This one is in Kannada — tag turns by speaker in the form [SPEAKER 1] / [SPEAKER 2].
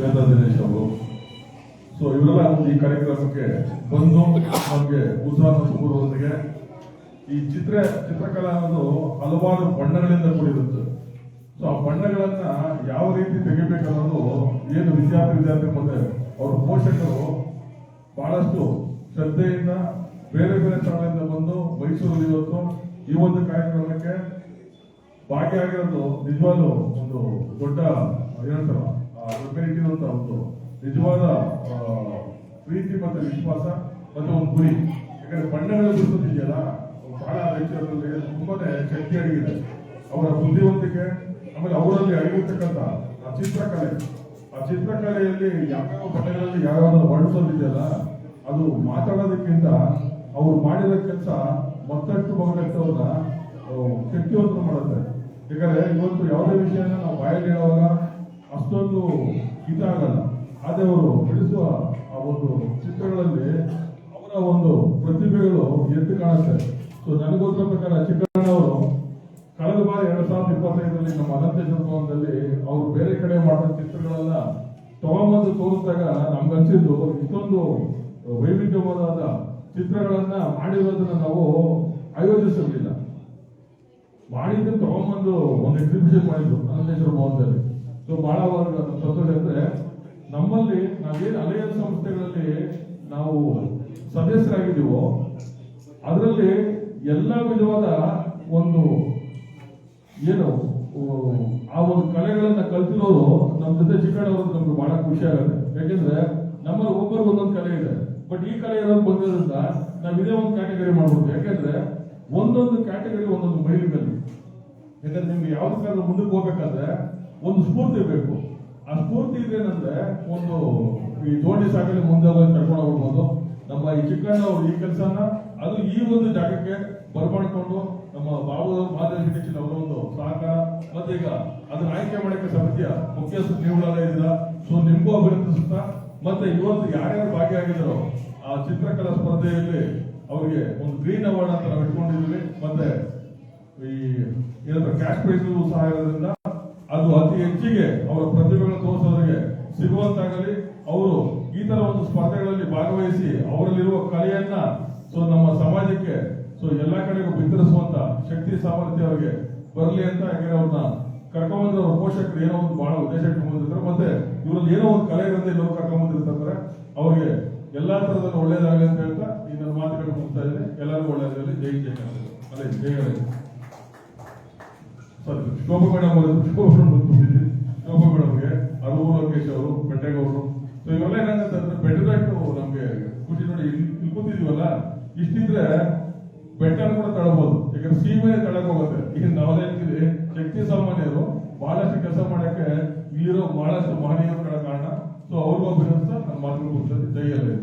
[SPEAKER 1] ಶ್ವೇತಾ ದಿನೇಶ್ ಅವರು. ಸೊ ಇವರೆಲ್ಲ ಈ ಕಾರ್ಯಕ್ರಮಕ್ಕೆ ಬಂದು ನಮಗೆ ಉತ್ಸಾಹ ತುಂಬುವುದರೊಂದಿಗೆ ಈ ಚಿತ್ರಕಲಾ ಅನ್ನೋದು ಹಲವಾರು ಬಣ್ಣಗಳಿಂದ ಕೂಡಿರುತ್ತೆ. ಸೊ ಆ ಬಣ್ಣಗಳನ್ನ ಯಾವ ರೀತಿ ತೆಗಿಬೇಕನ್ನೋದು ಏನು ವಿದ್ಯಾರ್ಥಿ ಮತ್ತೆ ಅವ್ರ ಪೋಷಕರು ಬಹಳಷ್ಟು ಶ್ರದ್ಧೆಯಿಂದ ಬೇರೆ ಬೇರೆ ಸ್ಥಳಗಳಿಂದ ಬಂದು ಮೈಸೂರಲ್ಲಿ ಇವತ್ತು ಈ ಒಂದು ಕಾರ್ಯಕ್ರಮಕ್ಕೆ ಭಾಗಿಯಾಗಿರೋದು ನಿಜವಾದ ಒಂದು ದೊಡ್ಡ ಏನಂತಾರ ಇರುವಂತ ಒಂದು ನಿಜವಾದ ಪ್ರೀತಿ ಮತ್ತೆ ವಿಶ್ವಾಸ ಮತ್ತೆ ಒಂದು ಗುರಿ. ಯಾಕಂದ್ರೆ ಬಣ್ಣಗಳ ಗುರುತಿದೆಯಲ್ಲ ಬಹಳ ರೈತರಲ್ಲಿ ತುಂಬಾನೇ ಶಕ್ತಿ ಅಡಗಿದೆ. ಅವರ ಬುದ್ಧಿವಂತಿಕೆ, ಆಮೇಲೆ ಅವರಲ್ಲಿ ಅಡಗಿರ್ತಕ್ಕಂಥ ಆ ಚಿತ್ರಕಲೆಯಲ್ಲಿ ಯಾವ್ಯಾವ ಬಣ್ಣಗಳಲ್ಲಿ ಯಾವ್ಯಾವ ವರ್ಣಿಸೋದಿದೆಯಲ್ಲ ಅದು ಮಾತಾಡೋದಕ್ಕಿಂತ ಅವ್ರು ಮಾಡಿರೋ ಕೆಲಸ ಮತ್ತಷ್ಟು ಮಗನವ್ರನ್ನ ಶಕ್ತಿವಂತ ಮಾಡುತ್ತೆ. ಯಾಕಂದ್ರೆ ಇವತ್ತು ಯಾವುದೇ ವಿಷಯನ ನಾವು ಬಾಯಲ್ಲಿ ಹೇಳುವಾಗ ಅಷ್ಟೊಂದು ಹಿತ ಆಗಲ್ಲ. ಆದ್ರೆ ಅವರು ಬಿಡಿಸುವ ಆ ಒಂದು ಚಿತ್ರಗಳಲ್ಲಿ ಅವರ ಒಂದು ಪ್ರತಿಭೆಗಳು ಎದ್ದು ಕಾಣುತ್ತೆ. ಸೊ ನನಗೋಸ್ಕರ ಪ್ರಕಾರ ಚಿಕ್ಕಣ್ಣವರು ಕಳೆದ ಬಾರಿ 2025ರಲ್ಲಿ ನಮ್ಮ ಅನಂತೇಶ್ವರ ಭವನದಲ್ಲಿ ಅವರು ಬೇರೆ ಕಡೆ ಮಾಡಿದ ಚಿತ್ರಗಳೆಲ್ಲ ತಗೊಂಬಂದು ತೋರಿಸಿದಾಗ ನಮ್ಗನ್ಸಿದ್ದು ಇಷ್ಟೊಂದು ವೈವಿಧ್ಯವಾದ ಚಿತ್ರಗಳನ್ನ ಮಾಡಿರೋದನ್ನ ನಾವು ಆಯೋಜಿಸಿರ್ಲಿಲ್ಲ. ಮಾಡಿದ್ದು ತಗೊಂಬಂದು ಒಂದು ಎಕ್ಸಿಬಿಷನ್ ಮಾಡಿದ್ರು ಅನಂತೇಶ್ವರ ಭವನದಲ್ಲಿ. ಸೊ ಬಹಳ ಸಂತೋಷ. ಅಂದ್ರೆ ನಮ್ಮಲ್ಲಿ ನಾವೇನು ಅಲೆಯ ಸಂಸ್ಥೆಗಳಲ್ಲಿ ನಾವು ಸದಸ್ಯರಾಗಿದ್ದೀವೋ ಅದರಲ್ಲಿ ಎಲ್ಲ ವಿಧವಾದ ಒಂದು ಏನು ಆ ಒಂದು ಕಲೆಗಳನ್ನ ಕಲ್ತಿರೋರು ನಮ್ಮ ಜೊತೆ ಚಿಕ್ಕಣ್ಣವರು ನಮ್ಗೆ ಬಹಳ ಖುಷಿ ಆಗುತ್ತೆ. ಯಾಕೆಂದ್ರೆ ನಮ್ಮಲ್ಲಿ ಒಬ್ಬರು ಒಂದೊಂದು ಕಲೆ ಇದೆ. ಬಟ್ ಈ ಕಲೆ ಇರೋದು ಬಂದಿರೋದ್ರಿಂದ ನಾವು ಇದೇ ಒಂದು ಕ್ಯಾಟಗರಿ ಮಾಡ್ಬೋದು. ಯಾಕೆಂದ್ರೆ ಒಂದೊಂದು ಕ್ಯಾಟಗರಿ ಒಂದೊಂದು ಮೈಲಿಗಲ್ಲು. ಯಾಕಂದ್ರೆ ನಿಮ್ಗೆ ಯಾವ್ದು ಕಾಲ ಮುಂದಕ್ಕೆ ಹೋಗ್ಬೇಕಾದ್ರೆ ಒಂದು ಸ್ಫೂರ್ತಿ ಬೇಕು. ಆ ಸ್ಫೂರ್ತಿ ಇದೇನಂದ್ರೆ ಒಂದು ಈ ದೋಣಿ ಸಾಗಲಿ ಮುಂದೆ ಕರ್ಕೊಂಡು ಹೋಗ್ಬೋದು. ನಮ್ಮ ಈ ಚಿಕ್ಕಣ್ಣ ಅವರು ಈ ಕೆಲಸನ ಅದು ಈ ಒಂದು ಜಾಗಕ್ಕೆ ಬರ್ಮಾಡ್ಕೊಂಡು ನಮ್ಮ ಬಾಬು ಮಾದೇಶ್ ಅವರ ಒಂದು ಸಹಕಾರ ಮತ್ತೆ ಈಗ ಅದನ್ನ ಆಯ್ಕೆ ಮಾಡಕ್ಕೆ ಸಮಿತಿಯ ಮುಖ್ಯಸ್ಥರು ನೀವುಗಳೆಲ್ಲ ಇದ್ದೀರಾ. ಸೊ ನಿಮ್ಗೂ ಅಭಿನಂದಿಸುತ್ತಾ ಮತ್ತೆ ಇವತ್ತು ಯಾರ್ಯಾರು ಭಾಗಿಯಾಗಿದ್ದಾರೋ ಆ ಚಿತ್ರಕಲಾ ಸ್ಪರ್ಧೆಯಲ್ಲಿ ಅವರಿಗೆ ಒಂದು ಗ್ರೀನ್ ಅವಾರ್ಡ್ ಅಂತ ನಾವು ಇಟ್ಕೊಂಡಿದ್ದೀವಿ. ಮತ್ತೆ ಈ ಏನಂದ್ರೆ ಕ್ಯಾಶ್ ಪ್ರೈಸ್ ಸಹ ಇರೋದ್ರಿಂದ ಅದು ಅತಿ ಹೆಚ್ಚಿಗೆ ಅವರ ಪ್ರತಿಭೆಗಳನ್ನು ತೋರಿಸೋರಿಗೆ ಸಿಗುವಂತಾಗಲಿ. ಅವರು ಈ ತರ ಒಂದು ಸ್ಪರ್ಧೆಗಳಲ್ಲಿ ಭಾಗವಹಿಸಿ ಅವರಲ್ಲಿರುವ ಕಲೆಯನ್ನ ಸೊ ನಮ್ಮ ಸಮಾಜಕ್ಕೆ ಸೊ ಎಲ್ಲಾ ಕಡೆಗೂ ಬಿತ್ತರಿಸುವಂತ ಶಕ್ತಿ ಸಾಮರ್ಥ್ಯ ಅವರಿಗೆ ಬರಲಿ ಅಂತ ಯಾಕಂದ್ರೆ ಅವ್ರನ್ನ ಕರ್ಕೊಂಡ್ಬಂದ್ರೆ ಅವ್ರ ಪೋಷಕರು ಏನೋ ಒಂದು ಬಹಳ ಉದ್ದೇಶ ಇಟ್ಕೊಂಡಿರ್ತಾರೆ. ಮತ್ತೆ ಇವರಲ್ಲಿ ಏನೋ ಒಂದು ಕಲೆ ಇರುತ್ತೆ ಎಲ್ಲರೂ ಕರ್ಕೊಂಡ್ಬಂದಿರ್ತಾರೆ. ಅವ್ರಿಗೆ ಎಲ್ಲಾ ತರದಲ್ಲಿ ಒಳ್ಳೇದಾಗಲಿ ಅಂತ ಹೇಳ್ತಾ ಈ ನನ್ನ ಮಾತುಗಳು ಮುಗಿಸ್ತಾ ಇದ್ದೀನಿ. ಎಲ್ಲರಿಗೂ ಒಳ್ಳೇದಾಗಲಿ. ಜೈ ಜೈ ಅಲ್ಲೇ ಜೈ ಸರಿ. ಶೋಭಾ ಮೇಡಮ್ ಅವರು ಬಂದ್ಬಿಟ್ಟಿದ್ವಿ. ಶೋಭಾ ಮೇಡಮ್ಗೆ ಅರುವು ಲೋಕೇಶ್ ಅವರು ಬೆಟ್ಟೆಗೌಡರು. ಸೊ ಇವೆಲ್ಲ ಏನಂತಂದ್ರೆ ಬೆಟ್ಟದಟ್ಟು ನಮ್ಗೆ ಖುಷಿ ನೋಡಿ. ಇಲ್ಲಿ ಕೂತಿದೀವಲ್ಲ ಇಷ್ಟಿದ್ರೆ ಬೆಟ್ಟನ ಕೂಡ ತಳಬಹುದು. ಯಾಕಂದ್ರೆ ಸೀಮೆ ತಳಕ್ ಹೋಗುತ್ತೆ. ಈಗ ನಾವೇನಿದೆ ಶಕ್ತಿ ಸಾಮಾನ್ಯರು ಬಹಳಷ್ಟು ಕೆಲಸ ಮಾಡಕ್ಕೆ ಇಲ್ಲಿರೋ ಬಹಳಷ್ಟು ಮಹನೀಯರ ಕಾರಣ. ಸೊ ಅವ್ರಿಗೂ ಅಭಿನಂದಿಸ್ತಾ ನನ್ನ ಮಾತುಗಳು ಮುಗಿಸ್ತದೆ. ಜೈ ಅಲ್ಲೇ.